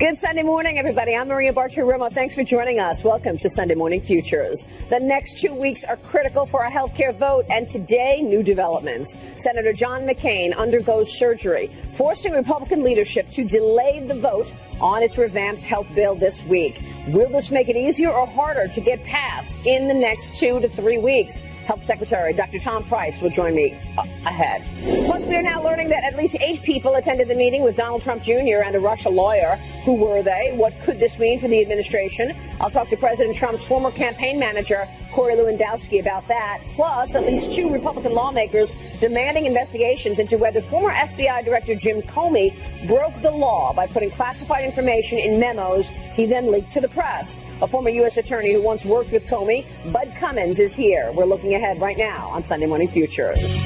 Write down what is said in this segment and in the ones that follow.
Good Sunday morning, everybody. I'm Maria Bartiromo. Thanks for joining us. Welcome to Sunday Morning Futures. The next 2 weeks are critical for our health care vote, and today, new developments. Senator John McCain undergoes surgery, forcing Republican leadership to delay the vote on its revamped health bill this week. Will this make it easier or harder to get passed in the next 2 to 3 weeks? Health Secretary Dr. Tom Price will join me ahead. Plus, we are now learning that at least 8 people attended the meeting with Donald Trump Jr. and a Russia lawyer. Who were they? What could this mean for the administration? I'll talk to President Trump's former campaign manager, Corey Lewandowski, about that. Plus, at least 2 Republican lawmakers demanding investigations into whether former FBI Director Jim Comey broke the law by putting classified information in memos he then leaked to the press. A former U.S. attorney who once worked with Comey, Bud Cummins, is here. We're looking ahead right now on Sunday Morning Futures.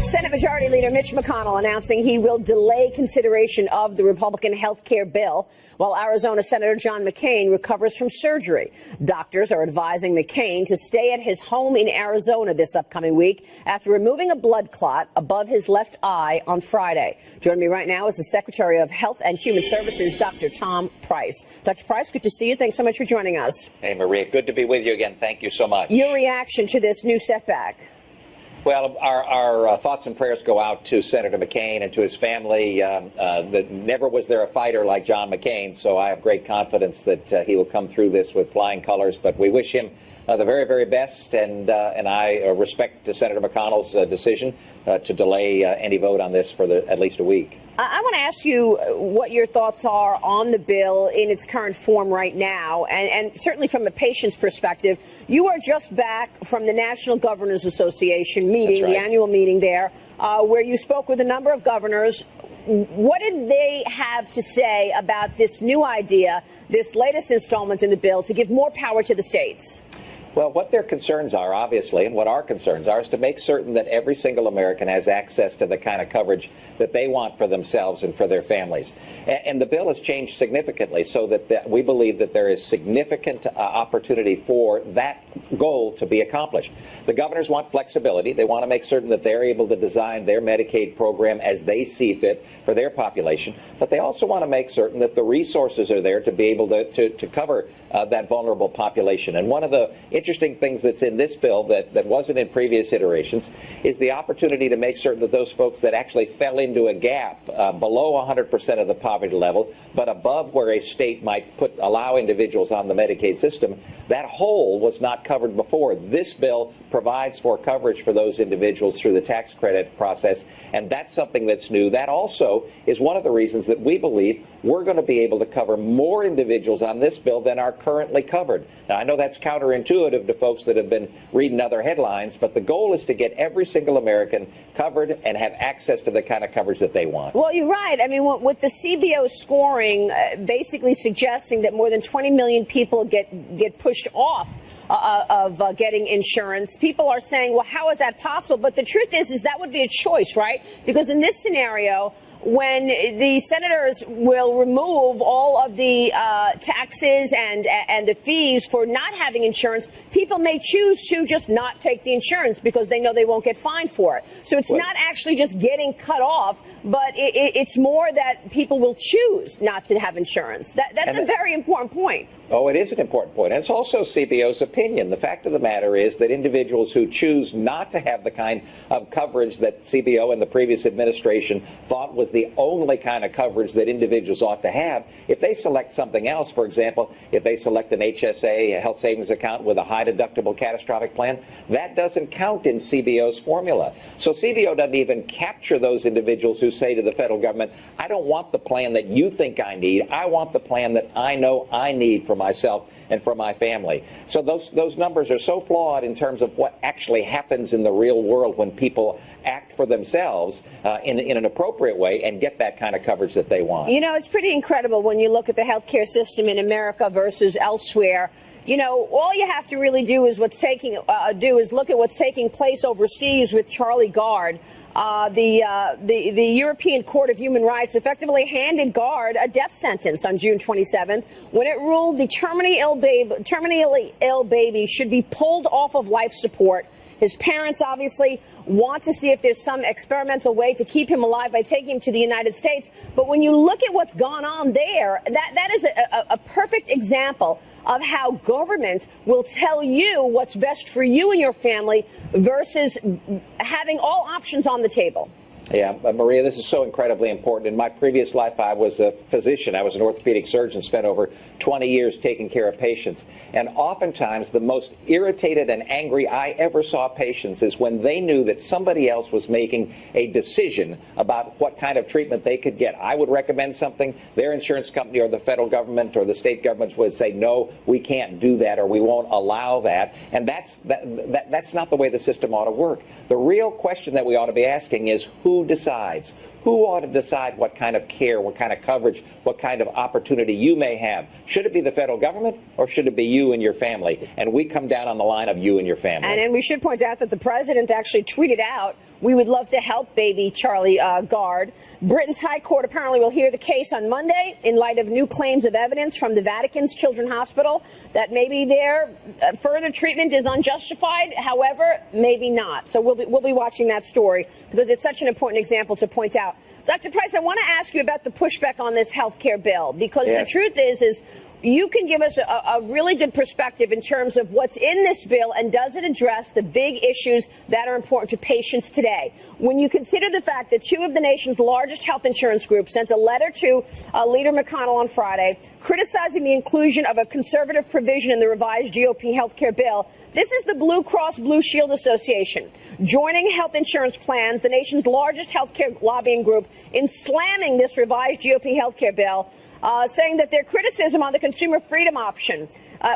Senate Majority Leader Mitch McConnell announcing he will delay consideration of the Republican health care bill while Arizona Senator John McCain recovers from surgery. Doctors are advising McCain to stay at his home in Arizona this upcoming week after removing a blood clot above his left eye on Friday. Joining me right now is the Secretary of Health and Human Services, Dr. Tom Price. Dr. Price, good to see you. Thanks so much for joining us. Hey, Maria. Good to be with you again. Thank you so much. Your reaction to this new setback? Well, our thoughts and prayers go out to Senator McCain and to his family. Never was there a fighter like John McCain, so I have great confidence that he will come through this with flying colors. But we wish him the very, very best, and I respect Senator McConnell's decision to delay any vote on this for at least a week. I want to ask you what your thoughts are on the bill in its current form right now, and certainly from a patient's perspective. You are just back from the National Governors Association meeting, That's right. The annual meeting there, where you spoke with a number of governors. What did they have to say about this new idea, this latest installment in the bill to give more power to the states? Well, what their concerns are, obviously, and what our concerns are, is to make certain that every single American has access to the kind of coverage that they want for themselves and for their families. And the bill has changed significantly so that we believe that there is significant opportunity for that goal to be accomplished. The governors want flexibility. They want to make certain that they're able to design their Medicaid program as they see fit for their population. But they also want to make certain that the resources are there to be able to cover that vulnerable population. And one of the interesting things that's in this bill that wasn't in previous iterations is the opportunity to make certain that those folks that actually fell into a gap below 100% of the poverty level, but above where a state might allow individuals on the Medicaid system, that hole was not covered before. This bill provides for coverage for those individuals through the tax credit process, and that's something that's new. That also is one of the reasons that we believe we're going to be able to cover more individuals on this bill than are currently covered. Now, I know that's counterintuitive to folks that have been reading other headlines, but the goal is to get every single American covered and have access to the kind of coverage that they want. Well, you're right. I mean, with the CBO scoring basically suggesting that more than 20 million people get pushed off of getting insurance, people are saying, well, how is that possible? But the truth is that would be a choice, right? Because in this scenario, when the senators will remove all of the taxes and the fees for not having insurance, people may choose to just not take the insurance because they know they won't get fined for it. So it's not actually just getting cut off, but it's more that people will choose not to have insurance. That's a very important point. Oh, it is an important point. And it's also CBO's opinion. The fact of the matter is that individuals who choose not to have the kind of coverage that CBO and the previous administration thought was the only kind of coverage that individuals ought to have, if they select something else, for example, if they select an HSA, a health savings account with a high deductible catastrophic plan, that doesn't count in CBO's formula. So CBO doesn't even capture those individuals who say to the federal government, I don't want the plan that you think I need. I want the plan that I know I need for myself and for my family. So those numbers are so flawed in terms of what actually happens in the real world when people act for themselves in an appropriate way and get that kind of coverage that they want. You know, it's pretty incredible when you look at the healthcare system in America versus elsewhere. You know, all you have to really do is look at what's taking place overseas with Charlie Gard. The European Court of Human Rights effectively handed Gard a death sentence on June 27th when it ruled the terminally ill baby should be pulled off of life support His parents obviously want to see if there's some experimental way to keep him alive by taking him to the United States. But when you look at what's gone on there, that is a perfect example of how government will tell you what's best for you and your family versus having all options on the table. Yeah, Maria, this is so incredibly important. In my previous life, I was a physician. I was an orthopedic surgeon, spent over 20 years taking care of patients. And oftentimes, the most irritated and angry I ever saw patients is when they knew that somebody else was making a decision about what kind of treatment they could get. I would recommend something. Their insurance company or the federal government or the state governments would say, no, we can't do that, or we won't allow that. And that's not the way the system ought to work. The real question that we ought to be asking is, who decides? Who ought to decide what kind of care, what kind of coverage, what kind of opportunity you may have? Should it be the federal government, or should it be you and your family? And we come down on the line of you and your family. And we should point out that the president actually tweeted out, we would love to help baby Charlie Gard. Britain's High Court apparently will hear the case on Monday in light of new claims of evidence from the Vatican's Children's Hospital that maybe their further treatment is unjustified. However, maybe not. So we'll be watching that story because it's such an important example to point out. Dr. Price, I want to ask you about the pushback on this health care bill, because the truth is you can give us a really good perspective in terms of what's in this bill and does it address the big issues that are important to patients today. When you consider the fact that two of the nation's largest health insurance groups sent a letter to Leader McConnell on Friday criticizing the inclusion of a conservative provision in the revised GOP health care bill, this is the Blue Cross Blue Shield Association joining health insurance plans, the nation's largest health care lobbying group, in slamming this revised GOP health care bill, saying that their criticism on the consumer freedom option,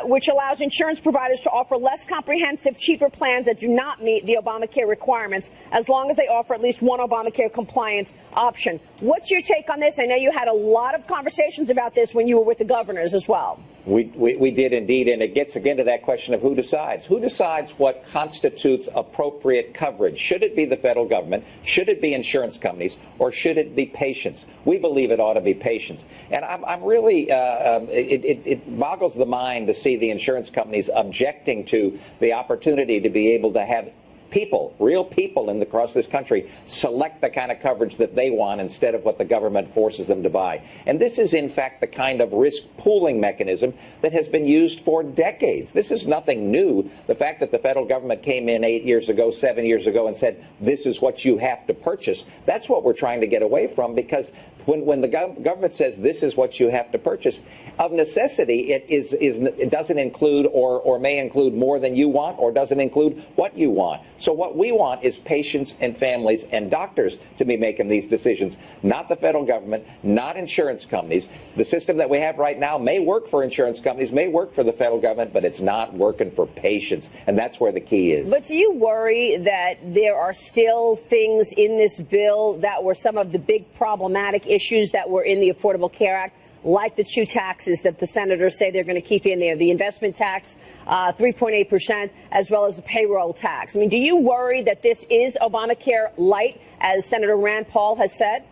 which allows insurance providers to offer less comprehensive, cheaper plans that do not meet the Obamacare requirements, as long as they offer at least one Obamacare compliant option. What's your take on this? I know you had a lot of conversations about this when you were with the governors as well. We did indeed, and it gets again to that question of who decides. Who decides what constitutes appropriate coverage? Should it be the federal government? Should it be insurance companies? Or should it be patients? We believe it ought to be patients. And I'm really, it boggles the mind to see the insurance companies objecting to the opportunity to be able to have people, real people across this country, select the kind of coverage that they want instead of what the government forces them to buy. And this is, in fact, the kind of risk pooling mechanism that has been used for decades. This is nothing new. The fact that the federal government came in 8 years ago, 7 years ago, and said, this is what you have to purchase, that's what we're trying to get away from, because when the government says this is what you have to purchase, of necessity, it doesn't include or may include more than you want, or doesn't include what you want. So what we want is patients and families and doctors to be making these decisions, not the federal government, not insurance companies. The system that we have right now may work for insurance companies, may work for the federal government, but it's not working for patients, and that's where the key is. But do you worry that there are still things in this bill that were some of the big problematic issues that were in the Affordable Care Act, like the two taxes that the senators say they're going to keep in there, the investment tax, 3.8%, as well as the payroll tax? I mean, do you worry that this is Obamacare light, as Senator Rand Paul has said?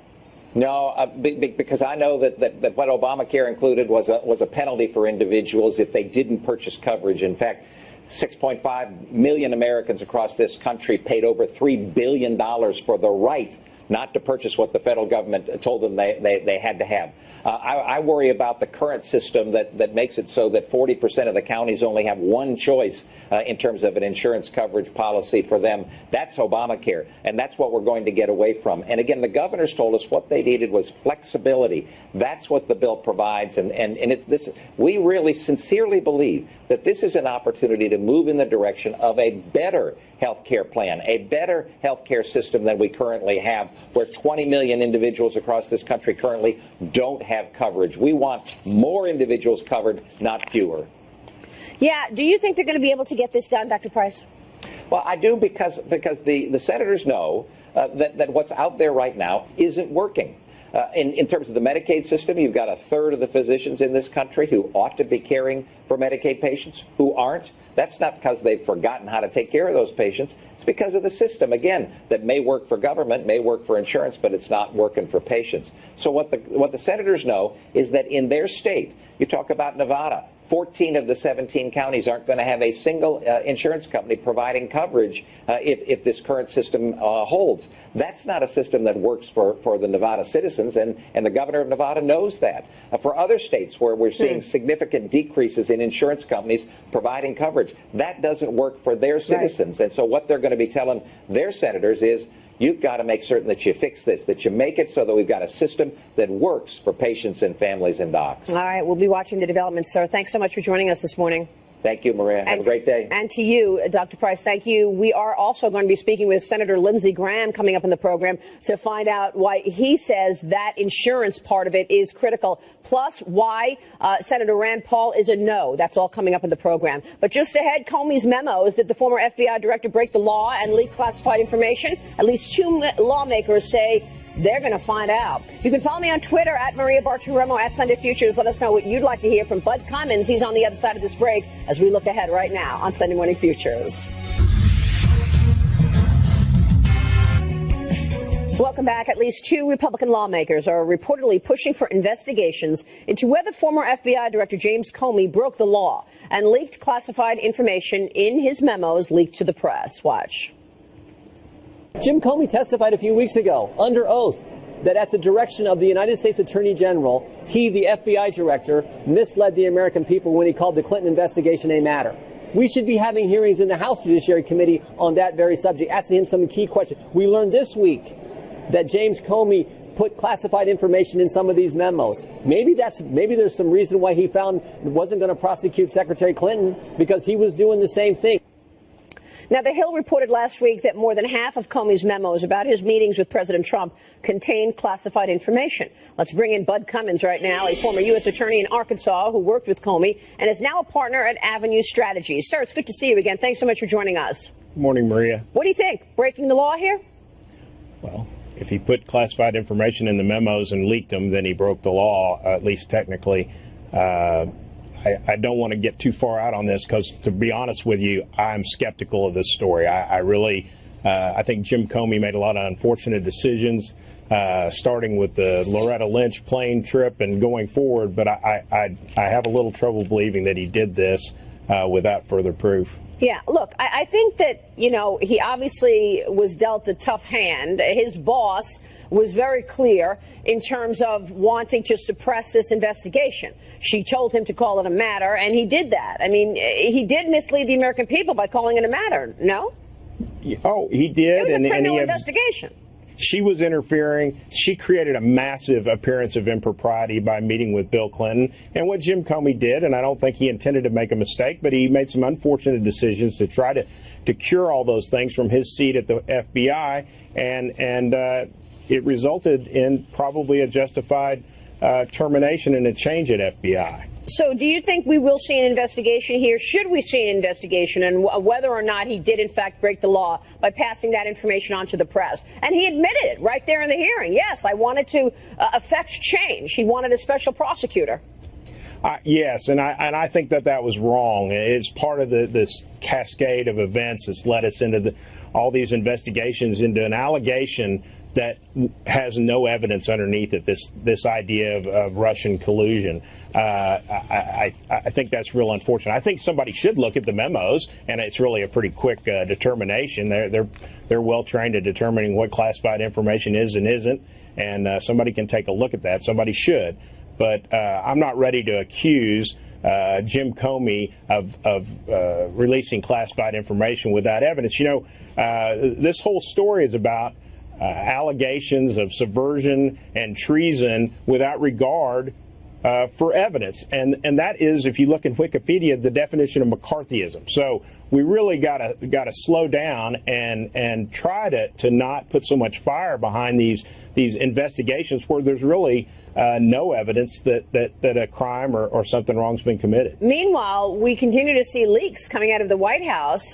No, because I know that what Obamacare included was a penalty for individuals if they didn't purchase coverage. In fact, 6.5 million Americans across this country paid over $3 billion for the right not to purchase what the federal government told them they had to have. I worry about the current system that makes it so that 40% of the counties only have one choice in terms of an insurance coverage policy for them. That's Obamacare, and that's what we're going to get away from. And again, the governors told us what they needed was flexibility. That's what the bill provides, and it's this. We really sincerely believe that this is an opportunity to move in the direction of a better health care plan, a better health care system than we currently have, where 20 million individuals across this country currently don't have coverage. We want more individuals covered, not fewer. Yeah. Do you think they're going to be able to get this done, Dr. Price? Well, I do, because the senators know that what's out there right now isn't working. In terms of the Medicaid system, you've got a third of the physicians in this country who ought to be caring for Medicaid patients who aren't. That's not because they've forgotten how to take care of those patients. It's because of the system, again, that may work for government, may work for insurance, but it's not working for patients. So what the senators know is that in their state, you talk about Nevada, 14 of the 17 counties aren't going to have a single insurance company providing coverage if this current system holds. That's not a system that works for the Nevada citizens, and the governor of Nevada knows that. For other states where we're seeing significant decreases in insurance companies providing coverage, that doesn't work for their citizens. Right. And so what they're going to be telling their senators is, you've got to make certain that you fix this, that you make it so that we've got a system that works for patients and families and docs. All right, we'll be watching the developments, sir. Thanks so much for joining us this morning. Thank you, Maria. Have a great day. And to you, Dr. Price, thank you. We are also going to be speaking with Senator Lindsey Graham coming up in the program to find out why he says that insurance part of it is critical, plus why Senator Rand Paul is a no. That's all coming up in the program. But just ahead, Comey's memos. Did the former FBI director break the law and leak classified information? At least two lawmakers say they're going to find out. You can follow me on Twitter at Maria Bartiromo at Sunday Futures. Let us know what you'd like to hear from Bud Cummins. He's on the other side of this break as we look ahead right now on Sunday Morning Futures. Welcome back. At least two Republican lawmakers are reportedly pushing for investigations into whether former FBI Director James Comey broke the law and leaked classified information in his memos leaked to the press. Watch. Jim Comey testified a few weeks ago under oath that at the direction of the United States Attorney General, he, the FBI director, misled the American people when he called the Clinton investigation a matter. We should be having hearings in the House Judiciary Committee on that very subject, asking him some key questions. We learned this week that James Comey put classified information in some of these memos. Maybe there's some reason why he found wasn't going to prosecute Secretary Clinton, because he was doing the same thing. Now, The Hill reported last week that more than half of Comey's memos about his meetings with President Trump contained classified information. Let's bring in Bud Cummins right now, a former U.S. attorney in Arkansas who worked with Comey and is now a partner at Avenue Strategies. Sir, it's good to see you again. Thanks so much for joining us. Good morning, Maria. What do you think? Breaking the law here? Well, if he put classified information in the memos and leaked them, then he broke the law, at least technically. I don't want to get too far out on this because, to be honest with you, I'm skeptical of this story. I think Jim Comey made a lot of unfortunate decisions, starting with the Loretta Lynch plane trip and going forward. But I have a little trouble believing that he did this without further proof. Yeah, look, I think that, he obviously was dealt a tough hand. His boss was very clear in terms of wanting to suppress this investigation. She told him to call it a matter, and he did that. I mean, he did mislead the American people by calling it a matter, no? Oh, he did. It was a criminal investigation. She was interfering. She created a massive appearance of impropriety by meeting with Bill Clinton. And what Jim Comey did, and I don't think he intended to make a mistake, but he made some unfortunate decisions to try to cure all those things from his seat at the FBI, and it resulted in probably a justified termination and a change at FBI. So do you think we will see an investigation here? Should we see an investigation and whether or not he did, in fact, break the law by passing that information on to the press? And he admitted it right there in the hearing. Yes, I wanted to affect change. He wanted a special prosecutor. Yes, and I think that was wrong. It's part of this cascade of events that's led us into all these investigations into an allegation that has no evidence underneath it, this idea of Russian collusion. I think that's real unfortunate. I think somebody should look at the memos, and it's really a pretty quick determination. They're well trained at determining what classified information is and isn't, and somebody can take a look at that. Somebody should. But I'm not ready to accuse Jim Comey of releasing classified information without evidence. This whole story is about allegations of subversion and treason without regard for evidence. And that is, if you look in Wikipedia, the definition of McCarthyism. So we really got to slow down and try to not put so much fire behind these investigations where there's really no evidence that a crime or something wrong's been committed. Meanwhile, we continue to see leaks coming out of the White House.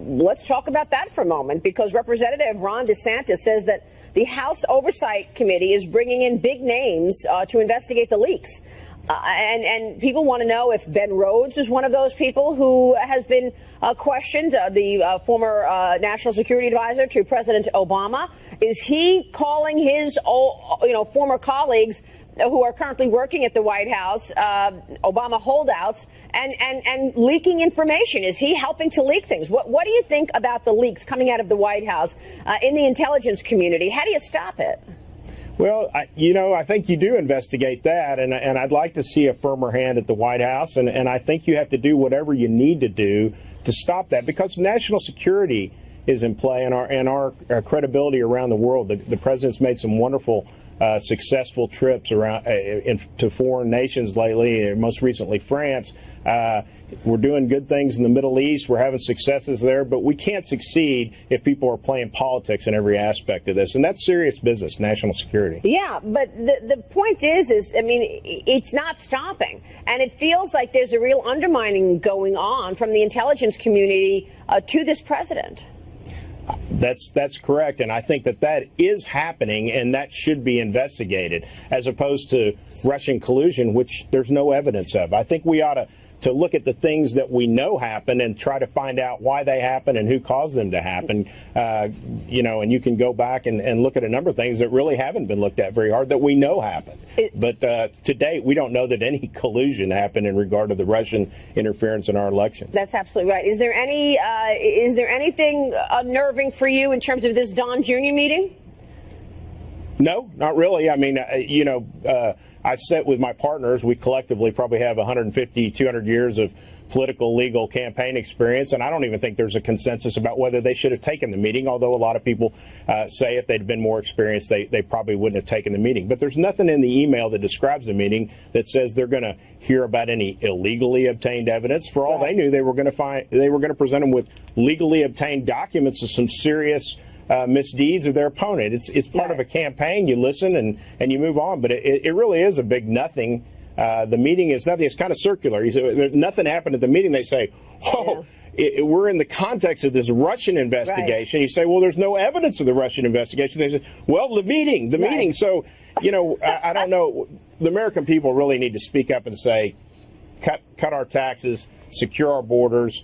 Let's talk about that for a moment, because Representative Ron DeSantis says that the House Oversight Committee is bringing in big names to investigate the leaks. And people want to know if Ben Rhodes is one of those people who has been questioned, the former national security advisor to President Obama. Is he calling his former colleagues who are currently working at the White House, Obama holdouts, and leaking information. Is he helping to leak things? What do you think about the leaks coming out of the White House in the intelligence community? How do you stop it? Well, I think you do investigate that, and I'd like to see a firmer hand at the White House, and I think you have to do whatever you need to do to stop that, because national security is in play, and our credibility around the world. The president's made some wonderful, successful trips around to foreign nations lately, most recently France. We're doing good things in the Middle East. We're having successes there, but we can't succeed if people are playing politics in every aspect of this, and that's serious business, national security. Yeah, but the point is, I mean, it's not stopping, and it feels like there's a real undermining going on from the intelligence community to this president. That's correct, and I think that is happening, and that should be investigated, as opposed to Russian collusion, which there's no evidence of. I think we ought to look at the things that we know happen and try to find out why they happen and who caused them to happen. And you can go back and look at a number of things that really haven't been looked at very hard that we know happened. But to date, we don't know that any collusion happened in regard to the Russian interference in our elections. That's absolutely right. Is there anything unnerving for you in terms of this Don Jr. meeting? No, not really. I mean, I sit with my partners. We collectively probably have 150, 200 years of political, legal campaign experience, and I don't even think there's a consensus about whether they should have taken the meeting, although a lot of people say if they'd been more experienced, they probably wouldn't have taken the meeting. But there's nothing in the email that describes the meeting that says they're going to hear about any illegally obtained evidence. For all they knew, they were going to present them with legally obtained documents of some serious misdeeds of their opponent. It's part of a campaign. You listen and you move on, but it really is a big nothing. The meeting is nothing. It's kind of circular. Nothing happened at the meeting. They say, we're in the context of this Russian investigation. Right. You say, well, there's no evidence of the Russian investigation. They say, well, the meeting. So, I don't know. The American people really need to speak up and say, cut our taxes, secure our borders,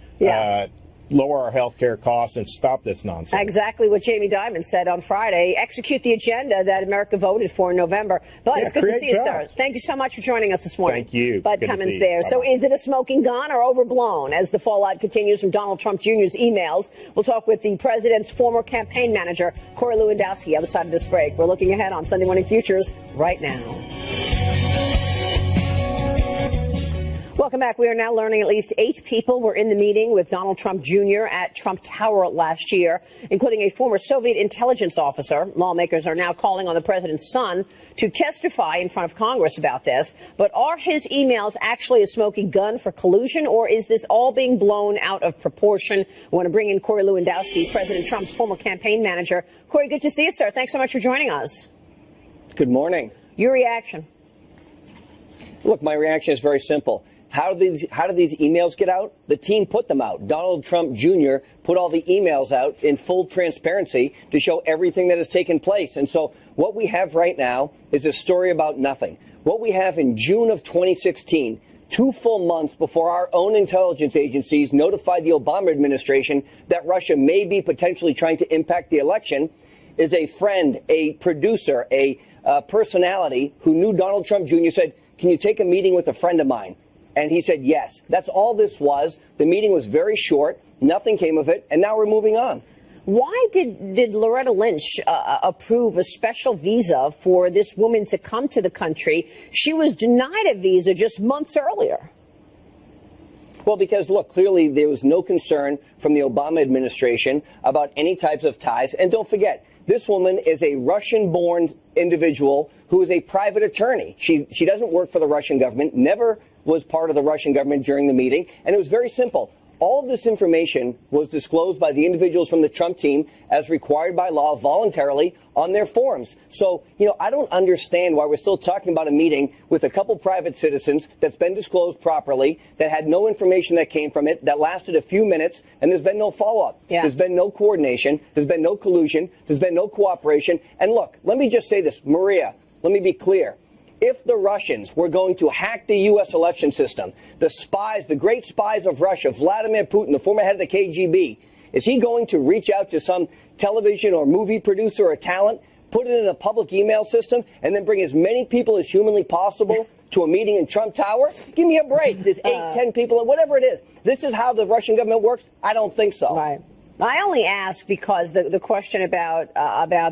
lower our health care costs, and stop this nonsense. Exactly what Jamie Dimon said on Friday. Execute the agenda that America voted for in November. But it's good to see you, sir. Thank you so much for joining us this morning. Thank you. Bud Cummins there. Bye-bye. So is it a smoking gun or overblown? As the fallout continues from Donald Trump Jr.'s emails, we'll talk with the president's former campaign manager, Corey Lewandowski, other side of this break. We're looking ahead on Sunday Morning Futures right now. Welcome back. We are now learning at least 8 people were in the meeting with Donald Trump Jr. at Trump Tower last year, including a former Soviet intelligence officer. Lawmakers are now calling on the president's son to testify in front of Congress about this. But are his emails actually a smoking gun for collusion, or is this all being blown out of proportion? We want to bring in Corey Lewandowski, President Trump's former campaign manager. Corey, good to see you, sir. Thanks so much for joining us. Good morning. Your reaction? Look, my reaction is very simple. How did these emails get out? The team put them out. Donald Trump Jr. put all the emails out in full transparency to show everything that has taken place. And so what we have right now is a story about nothing. What we have in June of 2016, 2 full months before our own intelligence agencies notified the Obama administration that Russia may be potentially trying to impact the election, is a friend, a producer, a personality who knew Donald Trump Jr. said, "Can you take a meeting with a friend of mine?" And he said yes. That's all this was. The meeting was very short. Nothing came of it. And now we're moving on. Why did Loretta Lynch approve a special visa for this woman to come to the country? She was denied a visa just months earlier. Well, because, look, clearly there was no concern from the Obama administration about any types of ties. And don't forget, this woman is a Russian-born individual who is a private attorney. She doesn't work for the Russian government, never was part of the Russian government during the meeting. And it was very simple. All of this information was disclosed by the individuals from the Trump team as required by law voluntarily on their forms. So, I don't understand why we're still talking about a meeting with a couple private citizens that's been disclosed properly, that had no information that came from it, that lasted a few minutes, and there's been no follow-up. Yeah. There's been no coordination. There's been no collusion. There's been no cooperation. And look, let me just say this, Maria, let me be clear. If the Russians were going to hack the U.S. election system, the spies, the great spies of Russia, Vladimir Putin, the former head of the KGB, is he going to reach out to some television or movie producer or talent, put it in a public email system, and then bring as many people as humanly possible to a meeting in Trump Tower? Give me a break. There's 8, 10 people, and whatever it is. This is how the Russian government works? I don't think so. Right. I only ask because the question about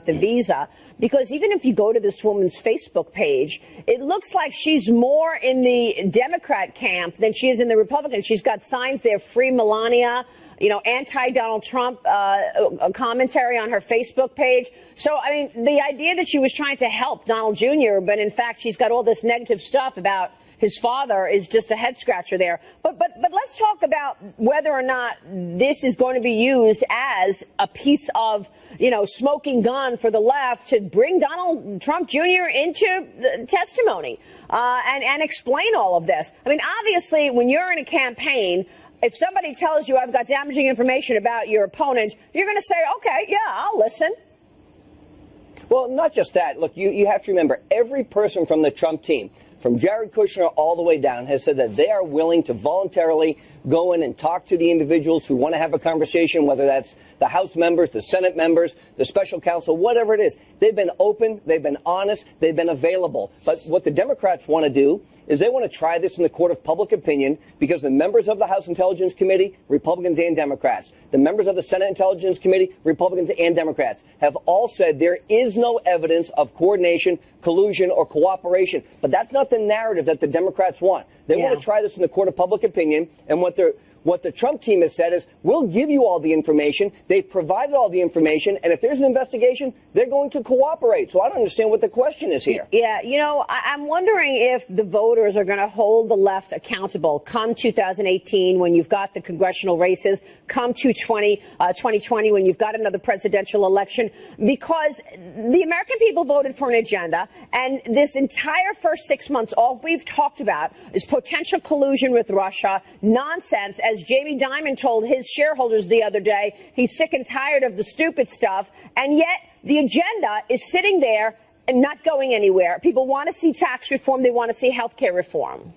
the visa, because even if you go to this woman's Facebook page, it looks like she's more in the Democrat camp than she is in the Republican. She's got signs there, free Melania, anti-Donald Trump commentary on her Facebook page. So, I mean, the idea that she was trying to help Donald Jr., but in fact she's got all this negative stuff about his father is just a head scratcher there. But let's talk about whether or not this is going to be used as a piece of, smoking gun for the left to bring Donald Trump Jr. into the testimony and explain all of this. I mean, obviously, when you're in a campaign, if somebody tells you I've got damaging information about your opponent, you're going to say, okay, yeah, I'll listen. Well, not just that. Look, you have to remember, every person from the Trump team, from Jared Kushner all the way down, has said that they are willing to voluntarily go in and talk to the individuals who want to have a conversation, whether that's the House members, the Senate members, the special counsel, whatever it is. They've been open, they've been honest, they've been available. But what the Democrats want to do is they want to try this in the court of public opinion, because the members of the House Intelligence Committee, Republicans and Democrats, the members of the Senate Intelligence Committee, Republicans and Democrats, have all said there is no evidence of coordination, collusion, or cooperation. But that's not the narrative that the Democrats want. They want to try this in the court of public opinion, and what the Trump team has said is, we'll give you all the information. They've provided all the information, and if there's an investigation, they're going to cooperate. So I don't understand what the question is here. Yeah, I'm wondering if the voters are going to hold the left accountable come 2018 when you've got the congressional races, come 2020 when you've got another presidential election, because the American people voted for an agenda, and this entire first 6 months, all we've talked about is potential collusion with Russia, nonsense. As Jamie Dimon told his shareholders the other day, he's sick and tired of the stupid stuff, and yet the agenda is sitting there and not going anywhere. People want to see tax reform. They want to see health care reform.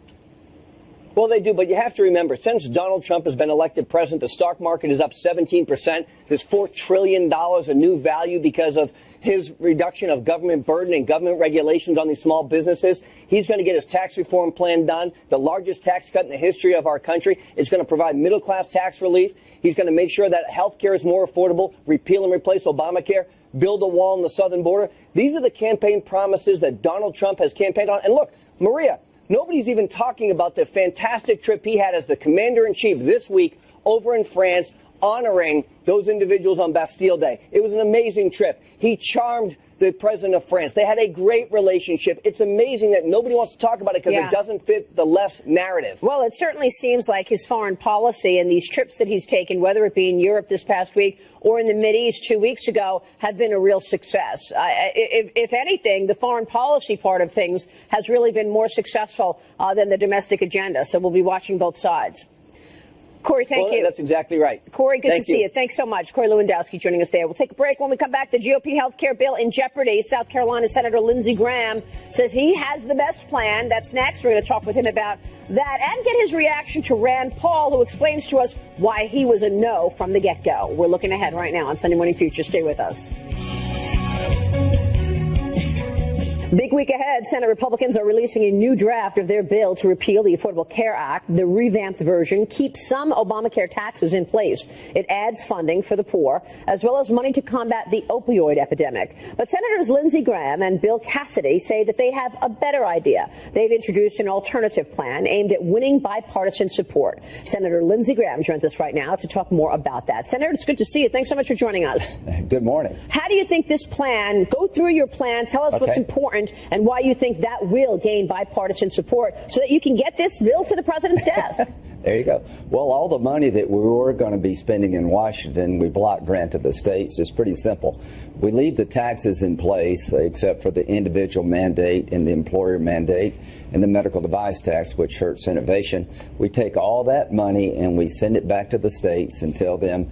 Well, they do, but you have to remember, since Donald Trump has been elected president, the stock market is up 17%. There's $4 trillion of new value because of his reduction of government burden and government regulations on these small businesses. He's going to get his tax reform plan done, the largest tax cut in the history of our country. It's going to provide middle-class tax relief. He's going to make sure that health care is more affordable, repeal and replace Obamacare, build a wall on the southern border. These are the campaign promises that Donald Trump has campaigned on. And look, Maria, nobody's even talking about the fantastic trip he had as the commander-in-chief this week over in France, honoring those individuals on Bastille Day. It was an amazing trip. He charmed the president of France. They had a great relationship. It's amazing that nobody wants to talk about it because it doesn't fit the left's narrative. Well, it certainly seems like his foreign policy and these trips that he's taken, whether it be in Europe this past week or in the Mideast 2 weeks ago, have been a real success. If anything, the foreign policy part of things has really been more successful than the domestic agenda. So we'll be watching both sides. Corey, thank you. That's exactly right. Corey, good to see you. Thanks so much. Corey Lewandowski joining us there. We'll take a break. When we come back, the GOP health care bill in jeopardy. South Carolina Senator Lindsey Graham says he has the best plan. That's next. We're going to talk with him about that and get his reaction to Rand Paul, who explains to us why he was a no from the get-go. We're looking ahead right now on Sunday Morning Future. Stay with us. Big week ahead. Senate Republicans are releasing a new draft of their bill to repeal the Affordable Care Act. The revamped version keeps some Obamacare taxes in place. It adds funding for the poor, as well as money to combat the opioid epidemic. But Senators Lindsey Graham and Bill Cassidy say that they have a better idea. They've introduced an alternative plan aimed at winning bipartisan support. Senator Lindsey Graham joins us right now to talk more about that. Senator, it's good to see you. Thanks so much for joining us. Good morning. How do you think this plan, go through your plan, tell us what's important and why you think that will gain bipartisan support so that you can get this bill to the president's desk. There you go. Well, all the money that we were going to be spending in Washington, we block grant to the states. It's pretty simple. We leave the taxes in place, except for the individual mandate and the employer mandate and the medical device tax, which hurts innovation. We take all that money and we send it back to the states and tell them,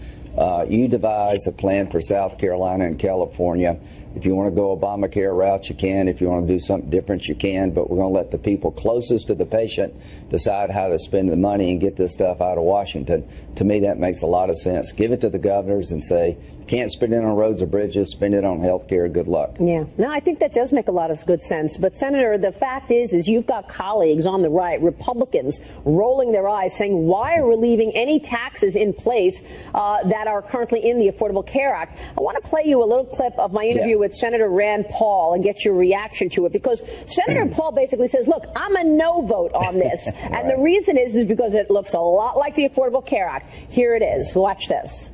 you devise a plan for South Carolina and California If you want to go Obamacare route, you can. If you want to do something different, you can. But we're going to let the people closest to the patient decide how to spend the money and get this stuff out of Washington. To me, that makes a lot of sense. Give it to the governors and say, you can't spend it on roads or bridges, spend it on health care. Good luck. Yeah, no, I think that does make a lot of good sense. But, Senator, the fact is you've got colleagues on the right, Republicans, rolling their eyes, saying, why are we leaving any taxes in place that are currently in the Affordable Care Act? I want to play you a little clip of my interview with Senator Rand Paul and get your reaction to it, because Senator Paul basically says, look, I'm a no vote on this. And the reason is because it looks a lot like the Affordable Care Act. Here it is. Watch this.